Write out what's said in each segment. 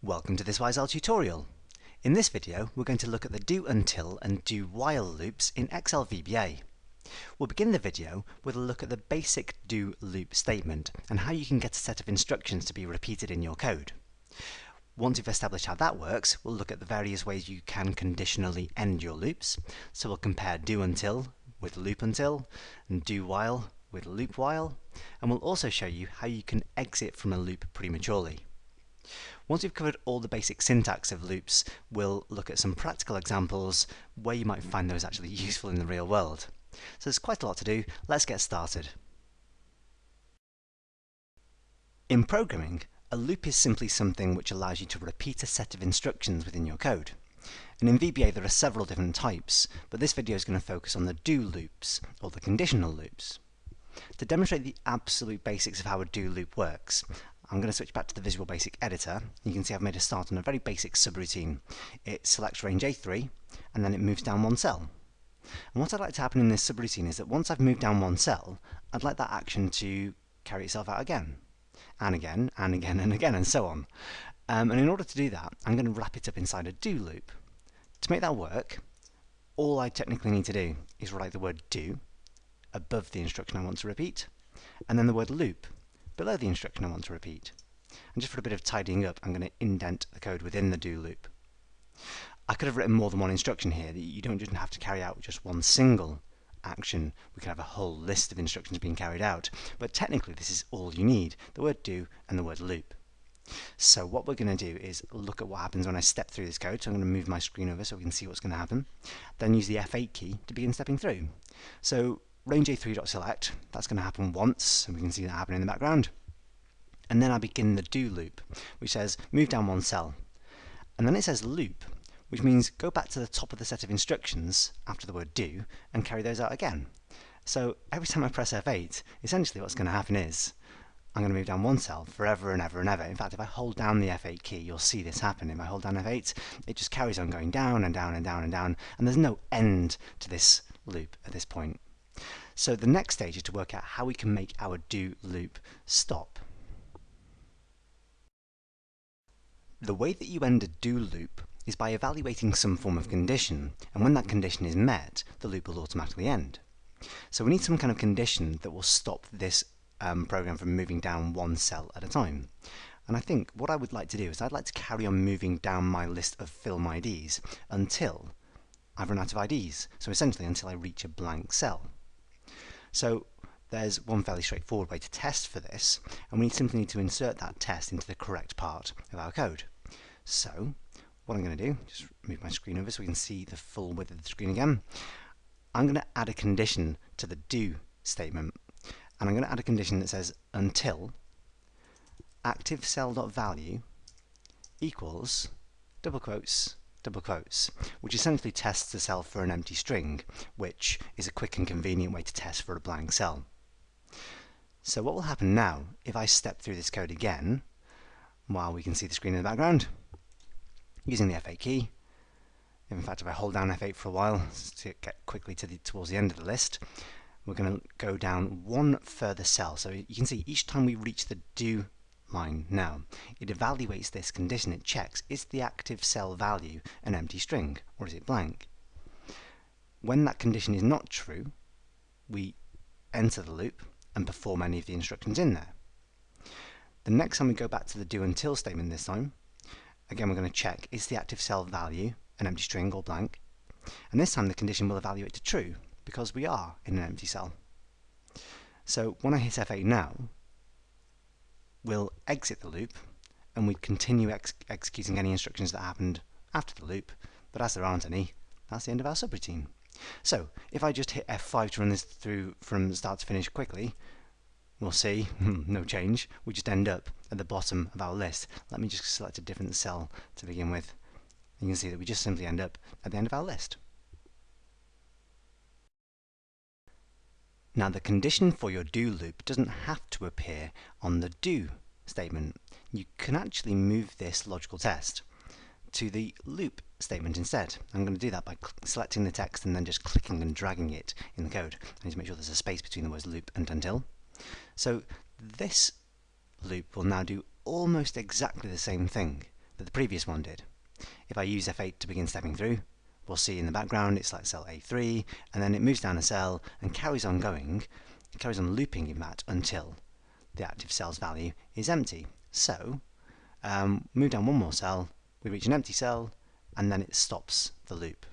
Welcome to this WYSL tutorial. In this video we're going to look at the do until and do while loops in Excel VBA. We'll begin the video with a look at the basic do loop statement and how you can get a set of instructions to be repeated in your code. Once you've established how that works, we'll look at the various ways you can conditionally end your loops. So we'll compare do until with loop until and do while with loop while, and we'll also show you how you can exit from a loop prematurely. Once we've covered all the basic syntax of loops, we'll look at some practical examples where you might find those actually useful in the real world. So there's quite a lot to do. Let's get started. In programming, a loop is simply something which allows you to repeat a set of instructions within your code. And in VBA there are several different types, but this video is going to focus on the do loops, or the conditional loops. To demonstrate the absolute basics of how a do loop works, I'm going to switch back to the Visual Basic editor. You can see I've made a start on a very basic subroutine. It selects range A3 and then it moves down one cell. And what I'd like to happen in this subroutine is that once I've moved down one cell, I'd like that action to carry itself out again, and again, and again, and again, and so on. And in order to do that, I'm going to wrap it up inside a do loop. To make that work, all I technically need to do is write the word do above the instruction I want to repeat, and then the word loop below the instruction I want to repeat. And just for a bit of tidying up, I'm going to indent the code within the do loop. I could have written more than one instruction here. You don't just have to carry out just one single action. We could have a whole list of instructions being carried out, but technically this is all you need, the word do and the word loop. So what we're going to do is look at what happens when I step through this code. So I'm going to move my screen over so we can see what's going to happen. Then use the F8 key to begin stepping through. So range A3.select, that's going to happen once, and we can see that happening in the background. And then I begin the do loop, which says move down one cell. And then it says loop, which means go back to the top of the set of instructions after the word do and carry those out again. So every time I press F8, essentially what's going to happen is I'm going to move down one cell forever and ever and ever. In fact, if I hold down the F8 key, you'll see this happen. If I hold down F8, it just carries on going down and down and down and down, and there's no end to this loop at this point. So the next stage is to work out how we can make our do loop stop. The way that you end a do loop is by evaluating some form of condition, and when that condition is met, the loop will automatically end. So we need some kind of condition that will stop this program from moving down one cell at a time. And I think what I would like to do is I'd like to carry on moving down my list of film IDs until I've run out of IDs, so essentially until I reach a blank cell. So there's one fairly straightforward way to test for this, and we simply need to insert that test into the correct part of our code. So what I'm going to do, just move my screen over so we can see the full width of the screen again. I'm going to add a condition to the do statement, and I'm going to add a condition that says until active cell.value equals double quotes, which essentially tests the cell for an empty string, which is a quick and convenient way to test for a blank cell. So what will happen now if I step through this code again, while we can see the screen in the background, using the F8 key. In fact, if I hold down F8 for a while to get quickly towards the end of the list, we're going to go down one further cell. So you can see each time we reach the do line now, it evaluates this condition. It checks, is the active cell value an empty string or is it blank? When that condition is not true, we enter the loop and perform any of the instructions in there. The next time we go back to the do until statement this time, again we're going to check, is the active cell value an empty string or blank? And this time the condition will evaluate to true because we are in an empty cell. So when I hit F8 now, we'll exit the loop and we continue executing any instructions that happened after the loop, but as there aren't any, that's the end of our subroutine. So if I just hit F5 to run this through from start to finish quickly, we'll see no change. We just end up at the bottom of our list. Let me just select a different cell to begin with. You can see that we just simply end up at the end of our list. Now the condition for your do loop doesn't have to appear on the do statement. You can actually move this logical test to the loop statement instead. I'm going to do that by selecting the text and then just clicking and dragging it in the code. I need to make sure there's a space between the words loop and until. So this loop will now do almost exactly the same thing, that the previous one did. If I use F8 to begin stepping through, we'll see in the background it selects cell A3, and then it moves down a cell and carries on going, it carries on looping in that until the active cell's value is empty. So, move down one more cell, we reach an empty cell, and then it stops the loop.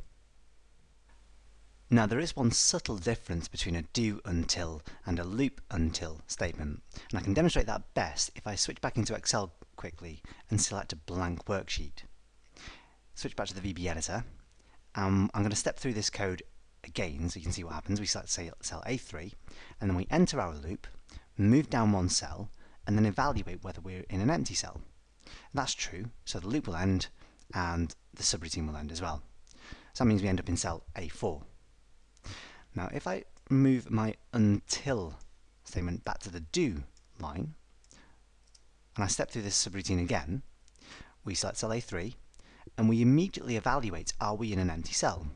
Now there is one subtle difference between a do until and a loop until statement, and I can demonstrate that best if I switch back into Excel quickly and select a blank worksheet. Switch back to the VBA editor. I'm going to step through this code again so you can see what happens. We select cell A3, and then we enter our loop, move down one cell, and then evaluate whether we're in an empty cell. And that's true, so the loop will end and the subroutine will end as well. So that means we end up in cell A4. Now if I move my until statement back to the do line, and I step through this subroutine again, we select cell A3, and we immediately evaluate, are we in an empty cell?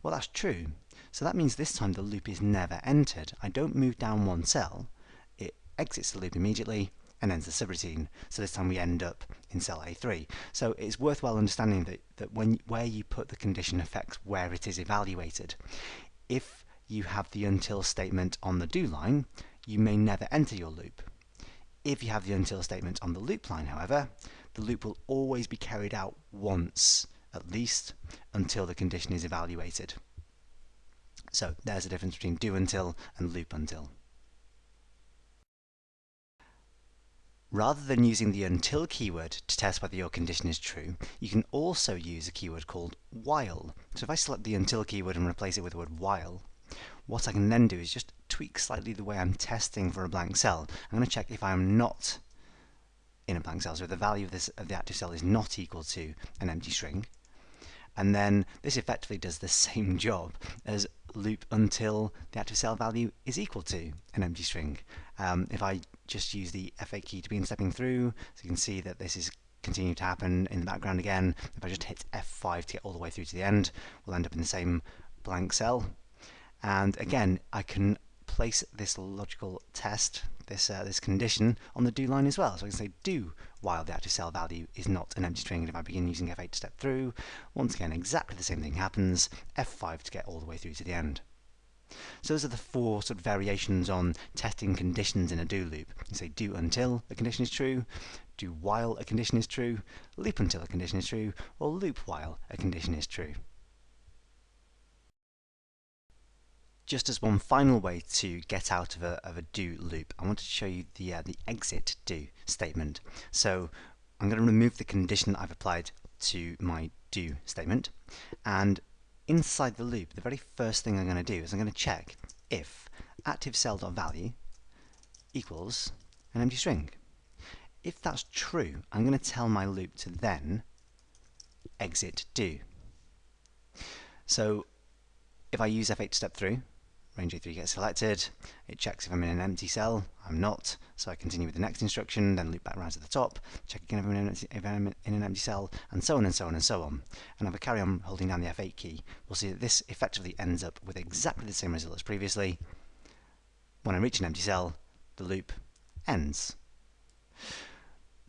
Well, that's true, so that means this time the loop is never entered. I don't move down one cell, it exits the loop immediately and ends the subroutine, so this time we end up in cell A3. So it's worthwhile understanding that where you put the condition affects where it is evaluated. If you have the until statement on the do line, you may never enter your loop. If you have the until statement on the loop line, however, the loop will always be carried out once, at least, until the condition is evaluated. So there's the difference between do until and loop until. Rather than using the until keyword to test whether your condition is true, you can also use a keyword called while. So if I select the until keyword and replace it with the word while, what I can then do is just tweak slightly the way I'm testing for a blank cell. I'm going to check if I'm not in a blank cell, so if the value of the active cell is not equal to an empty string. And then this effectively does the same job as loop until the active cell value is equal to an empty string. If I just use the F8 key to begin stepping through, so you can see that this is continuing to happen in the background again. If I just hit F5 to get all the way through to the end, we'll end up in the same blank cell. And again, I can place this logical test, this condition, on the do line as well. So I can say do while the active cell value is not an empty string, and if I begin using F8 to step through, once again exactly the same thing happens, F5 to get all the way through to the end. So those are the four sort of variations on testing conditions in a do loop. You say do until a condition is true, do while a condition is true, loop until a condition is true, or loop while a condition is true. Just as one final way to get out of a do loop, I want to show you the exit do statement. So I'm going to remove the condition I've applied to my do statement, and inside the loop, the very first thing I'm going to do is I'm going to check if ActiveCell.value equals an empty string. If that's true, I'm going to tell my loop to then exit do. So if I use F8 to step through, range A3 gets selected, it checks if I'm in an empty cell, I'm not, so I continue with the next instruction, then loop back round to the top, check again if I'm in an empty cell, and so on and so on and so on. And if I carry on holding down the F8 key, we'll see that this effectively ends up with exactly the same result as previously. When I reach an empty cell, the loop ends.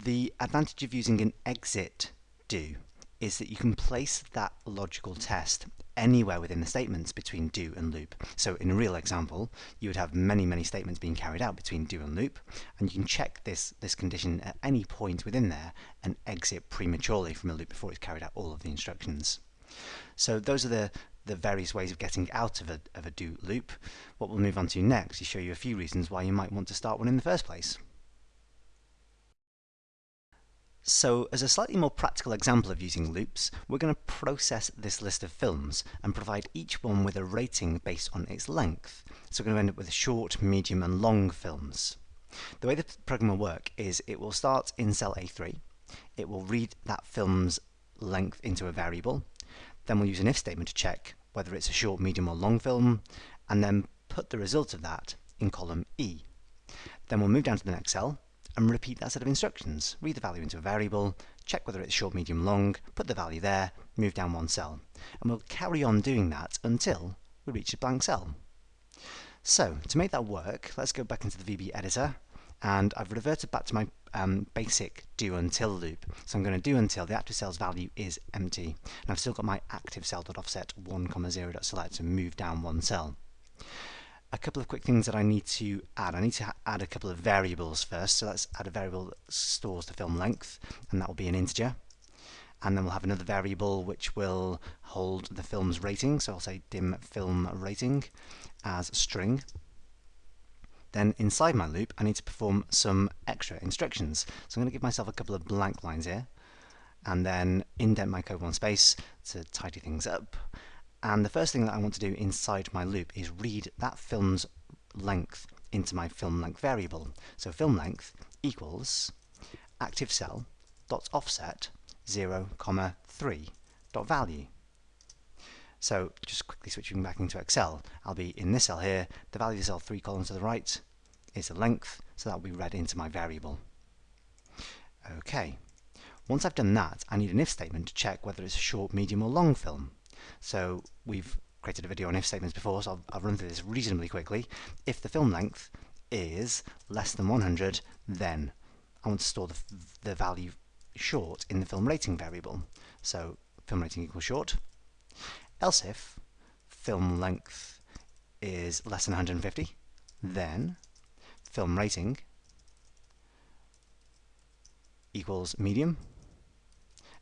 The advantage of using an exit do is that you can place that logical test anywhere within the statements between do and loop. So in a real example, you would have many statements being carried out between do and loop, and you can check this condition at any point within there and exit prematurely from a loop before it's carried out all of the instructions. So those are the various ways of getting out of a do loop. What we'll move on to next is show you a few reasons why you might want to start one in the first place. So, as a slightly more practical example of using loops, we're going to process this list of films and provide each one with a rating based on its length. So we're going to end up with short, medium and long films. The way the program will work is it will start in cell A3, it will read that film's length into a variable, then we'll use an if statement to check whether it's a short, medium or long film, and then put the result of that in column E. Then we'll move down to the next cell and repeat that set of instructions. Read the value into a variable, check whether it's short, medium, long, put the value there, move down one cell. And we'll carry on doing that until we reach a blank cell. So, to make that work, let's go back into the VB editor, and I've reverted back to my basic do until loop. So I'm going to do until the active cell's value is empty, and I've still got my active cell.offset 1,0.select to move down one cell. A couple of quick things that I need to add. I need to add a couple of variables first. So let's add a variable that stores the film length, and that will be an integer. And then we'll have another variable which will hold the film's rating. So I'll say dim film rating as string. Then inside my loop, I need to perform some extra instructions. So I'm going to give myself a couple of blank lines here, and then indent my code one space to tidy things up. And the first thing that I want to do inside my loop is read that film's length into my film length variable. So film length equals active cell dot offset 0,3 dot value. So just quickly switching back into Excel, I'll be in this cell here. The value of the cell 3 columns to the right is the length, so that will be read into my variable. Okay, once I've done that, I need an if statement to check whether it's a short, medium or long film. So we've created a video on if statements before, so I'll run through this reasonably quickly. If the film length is less than 100, then I want to store the value short in the film rating variable. So film rating equals short. Else if film length is less than 150, then film rating equals medium.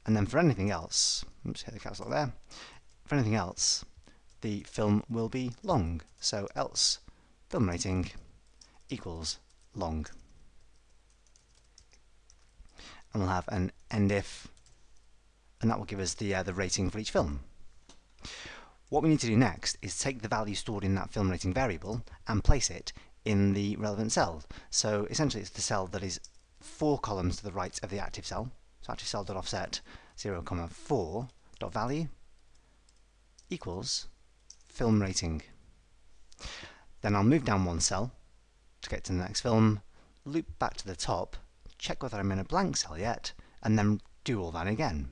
And then for anything else, oops, hit the caps lock there. For anything else, the film will be long. So else film rating equals long. And we'll have an end if, and that will give us the rating for each film. What we need to do next is take the value stored in that film rating variable and place it in the relevant cell. So essentially it's the cell that is 4 columns to the right of the active cell. So active cell.offset 0,4 dot value equals film rating. Then I'll move down one cell to get to the next film, loop back to the top, check whether I'm in a blank cell yet, and then do all that again.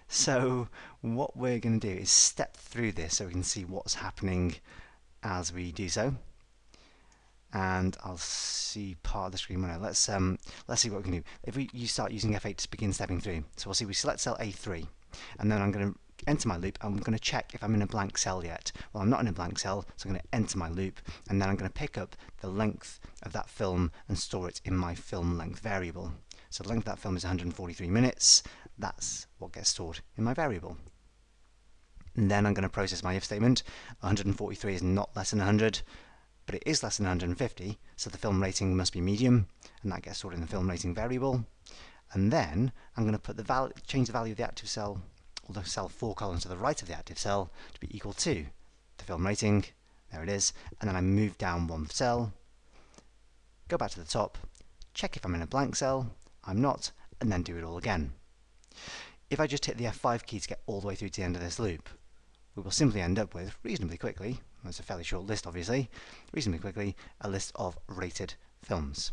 So what we're going to do is step through this so we can see what's happening as we do so. And I'll see part of the screen now. Let's see what we can do. If you start using F8 to begin stepping through, so we'll see we select cell A3, and then I'm going to enter my loop. I'm going to check if I'm in a blank cell yet. Well, I'm not in a blank cell, so I'm going to enter my loop, and then I'm going to pick up the length of that film and store it in my film length variable. So the length of that film is 143 minutes. That's what gets stored in my variable. And then I'm going to process my if statement. 143 is not less than 100, but it is less than 150, so the film rating must be medium, and that gets stored in the film rating variable. And then I'm going to put change the value of the active cell, or the cell 4 columns to the right of the active cell, to be equal to the film rating. There it is. And then I move down one cell, go back to the top, check if I'm in a blank cell. I'm not, and then do it all again. If I just hit the F5 key to get all the way through to the end of this loop, we will simply end up with, reasonably quickly, it's a fairly short list obviously, reasonably quickly, a list of rated films.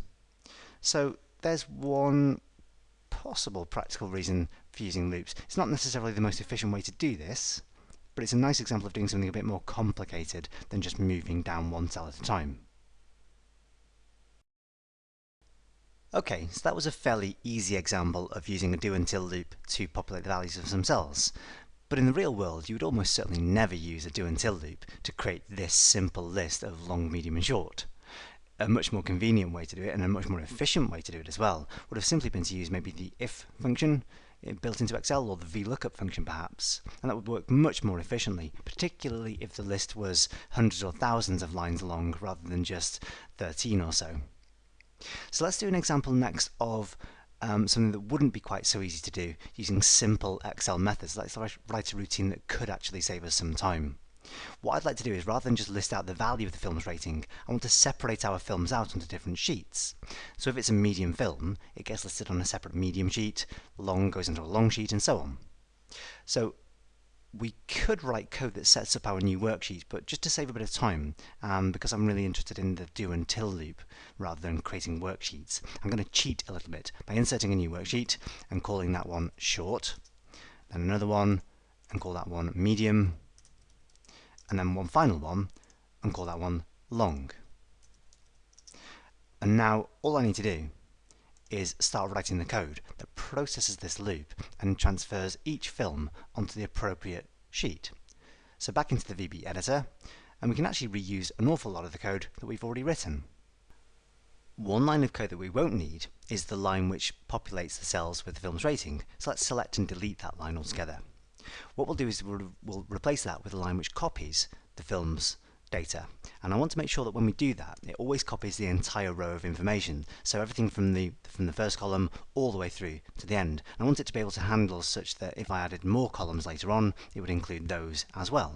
So there's one possible practical reason for using loops. It's not necessarily the most efficient way to do this, but it's a nice example of doing something a bit more complicated than just moving down one cell at a time. Okay, so that was a fairly easy example of using a do until loop to populate the values of some cells. But in the real world, you would almost certainly never use a do until loop to create this simple list of long, medium and short. A much more convenient way to do it, and a much more efficient way to do it as well, would have simply been to use maybe the if function built into Excel, or the VLOOKUP function perhaps, and that would work much more efficiently, particularly if the list was hundreds or thousands of lines long rather than just 13 or so. So let's do an example next of something that wouldn't be quite so easy to do using simple Excel methods. Let's write a routine that could actually save us some time. What I'd like to do is, rather than just list out the value of the film's rating, I want to separate our films out onto different sheets. So if it's a medium film, it gets listed on a separate medium sheet, long goes into a long sheet, and so on. So we could write code that sets up our new worksheet, but just to save a bit of time, because I'm really interested in the do until loop rather than creating worksheets, I'm going to cheat a little bit by inserting a new worksheet and calling that one short, then another one and call that one medium, and then one final one and call that one long. And now all I need to do is start writing the code that processes this loop and transfers each film onto the appropriate sheet. So back into the VBA editor, and we can actually reuse an awful lot of the code that we've already written. One line of code that we won't need is the line which populates the cells with the film's rating, so let's select and delete that line altogether. What we'll do is we'll replace that with a line which copies the film's data, and I want to make sure that when we do that it always copies the entire row of information, so everything from the first column all the way through to the end. I want it to be able to handle such that if I added more columns later on it would include those as well.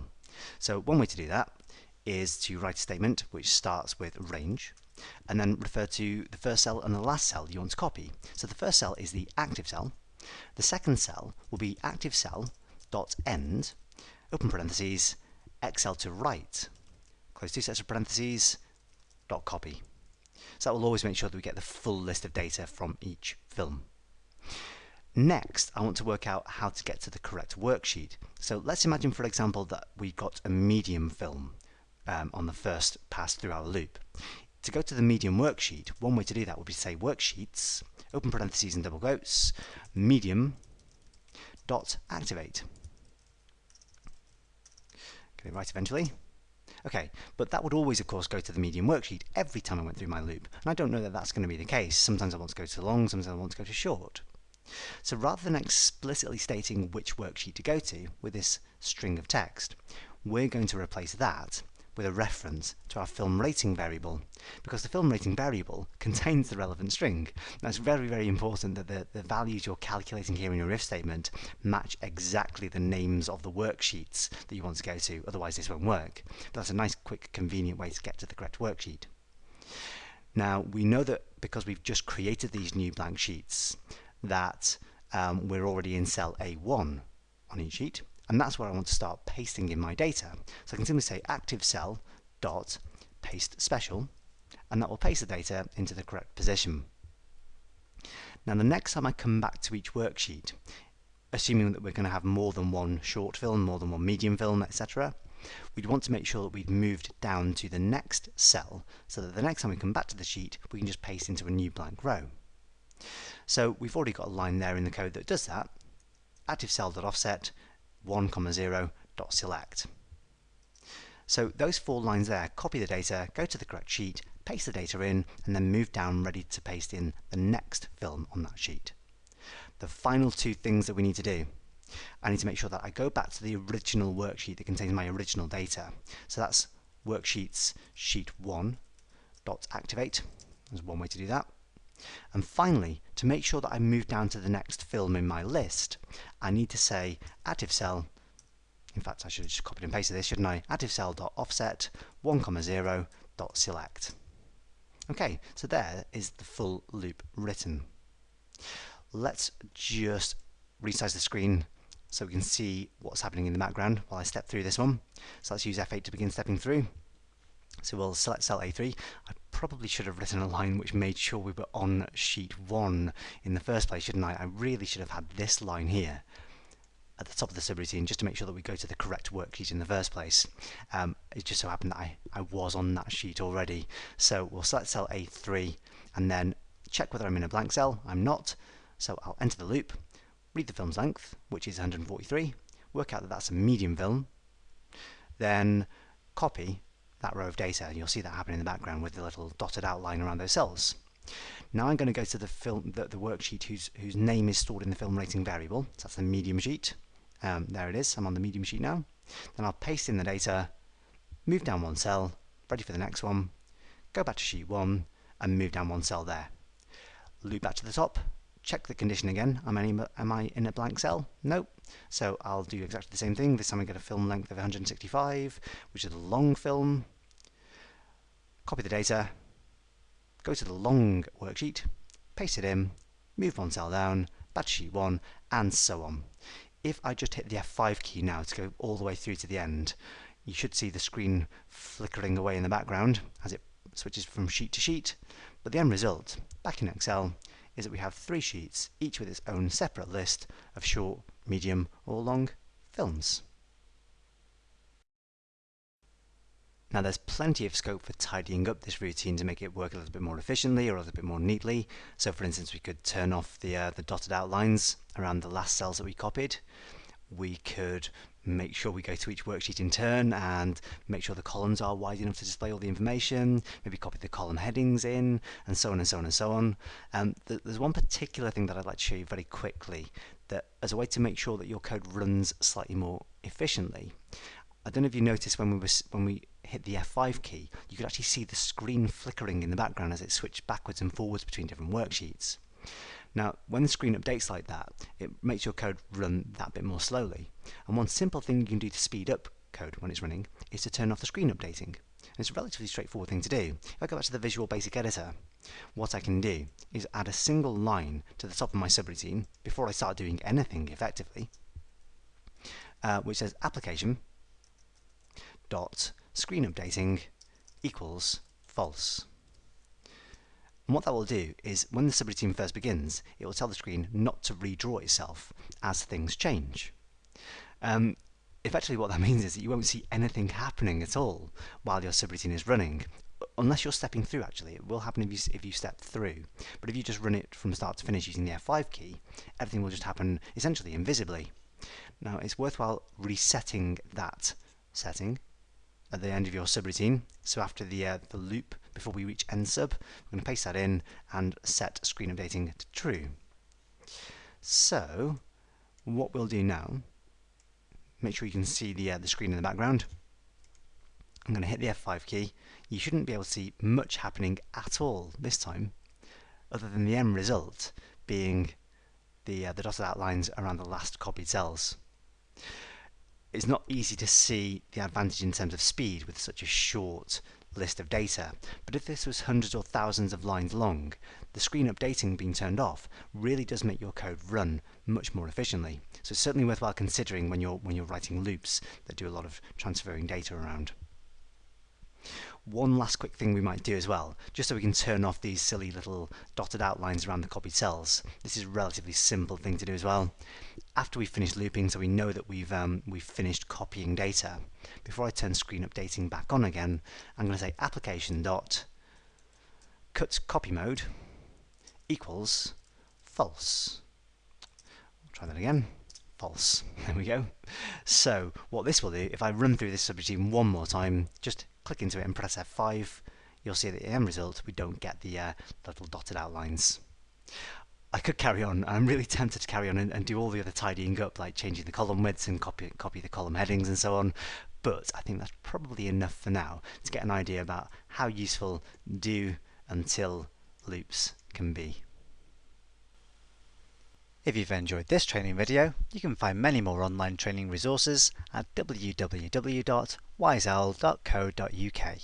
So one way to do that is to write a statement which starts with range and then refer to the first cell and the last cell you want to copy. So the first cell is the active cell, the second cell will be active cell dot end, open parentheses, XL to right, close two sets of parentheses, dot copy. So that will always make sure that we get the full list of data from each film. Next, I want to work out how to get to the correct worksheet. So let's imagine, for example, that we got a medium film on the first pass through our loop. To go to the medium worksheet, one way to do that would be to say worksheets, open parentheses and double quotes, medium dot activate. Get it right eventually. Okay, but that would always, of course, go to the medium worksheet every time I went through my loop, and I don't know that that's going to be the case. Sometimes I want to go to long, sometimes I want to go to short. So rather than explicitly stating which worksheet to go to with this string of text, we're going to replace that with a reference to our film rating variable, because the film rating variable contains the relevant string. Now it's very, very important that the values you're calculating here in your if statement match exactly the names of the worksheets that you want to go to, otherwise this won't work. But that's a nice, quick, convenient way to get to the correct worksheet. Now we know that because we've just created these new blank sheets that we're already in cell A1 on each sheet, and that's where I want to start pasting in my data. So I can simply say active cell dot paste special, and that will paste the data into the correct position. Now the next time I come back to each worksheet, assuming that we're going to have more than one short film, more than one medium film, etc., we'd want to make sure that we've moved down to the next cell, so that the next time we come back to the sheet we can just paste into a new blank row. So we've already got a line there in the code that does that. Active cell dot offset 1,0 dot select. So those 4 lines there copy the data, go to the correct sheet, paste the data in, and then move down ready to paste in the next film on that sheet. The final 2 things that we need to do, I need to make sure that I go back to the original worksheet that contains my original data. So that's worksheets sheet 1 dot activate. There's one way to do that. And finally, to make sure that I move down to the next film in my list, I need to say active cell, in fact I should have just copied and pasted this, shouldn't I? Active cell dot offset 1,0 dot select. Okay, so there is the full loop written. Let's just resize the screen so we can see what's happening in the background while I step through this one. So let's use F8 to begin stepping through. So we'll select cell A3. I probably should have written a line which made sure we were on sheet 1 in the first place, shouldn't I? I really should have had this line here at the top of the subroutine just to make sure that we go to the correct worksheet in the first place. It just so happened that I was on that sheet already. So we'll select cell A3 and then check whether I'm in a blank cell. I'm not. So I'll enter the loop, read the film's length, which is 143, work out that that's a medium film, then copy that row of data, and you'll see that happen in the background with the little dotted outline around those cells. Now I'm going to go to the worksheet whose name is stored in the film rating variable, so that's the medium sheet. There it is, I'm on the medium sheet now. Then I'll paste in the data, move down 1 cell, ready for the next one, go back to sheet 1 and move down 1 cell there. Loop back to the top, check the condition again, am I in a blank cell? Nope. So I'll do exactly the same thing. This time I get a film length of 165, which is a long film. Copy the data, go to the long worksheet, paste it in, move 1 cell down, back to sheet 1, and so on. If I just hit the F5 key now to go all the way through to the end, you should see the screen flickering away in the background as it switches from sheet to sheet, but the end result, back in Excel, is that we have 3 sheets, each with its own separate list of short, medium, or long films. Now there's plenty of scope for tidying up this routine to make it work a little bit more efficiently or a little bit more neatly. So for instance, we could turn off the dotted outlines around the last cells that we copied. We could make sure we go to each worksheet in turn and make sure the columns are wide enough to display all the information, maybe copy the column headings in, and so on and so on and so on. There's one particular thing that I'd like to show you very quickly, that as a way to make sure that your code runs slightly more efficiently. I don't know if you noticed when we hit the F5 key, you could actually see the screen flickering in the background as it switched backwards and forwards between different worksheets. Now, when the screen updates like that, it makes your code run that bit more slowly. And one simple thing you can do to speed up code when it's running is to turn off the screen updating. And it's a relatively straightforward thing to do. If I go back to the Visual Basic Editor, what I can do is add a single line to the top of my subroutine before I start doing anything effectively, which says application dot screen updating equals false. And what that will do is when the subroutine first begins, it will tell the screen not to redraw itself as things change. Effectively what that means is that you won't see anything happening at all while your subroutine is running, unless you're stepping through. Actually, it will happen if you step through, but if you just run it from start to finish using the F5 key, everything will just happen essentially invisibly. Now it's worthwhile resetting that setting at the end of your subroutine. So after the loop, before we reach end sub, we're going to paste that in and set screen updating to true. So what we'll do now, make sure you can see the screen in the background. I'm going to hit the F5 key. You shouldn't be able to see much happening at all this time, other than the end result being the dotted outlines around the last copied cells. It's not easy to see the advantage in terms of speed with such a short list of data, but if this was hundreds or thousands of lines long, the screen updating being turned off really does make your code run much more efficiently. So it's certainly worthwhile considering when you're writing loops that do a lot of transferring data around. One last quick thing we might do as well, just so we can turn off these silly little dotted outlines around the copied cells. This is a relatively simple thing to do as well. After we've finished looping, so we know that we've finished copying data, before I turn screen updating back on again, I'm going to say application dot cut copy mode equals false. I'll try that again. False. There we go. So what this will do, if I run through this subroutine one more time, just click into it and press F5, you'll see that the end result, we don't get the little dotted outlines. I could carry on. I'm really tempted to carry on and do all the other tidying up, like changing the column widths and copy the column headings and so on, but I think that's probably enough for now to get an idea about how useful do until loops can be. If you've enjoyed this training video, you can find many more online training resources at www.wiseowl.co.uk.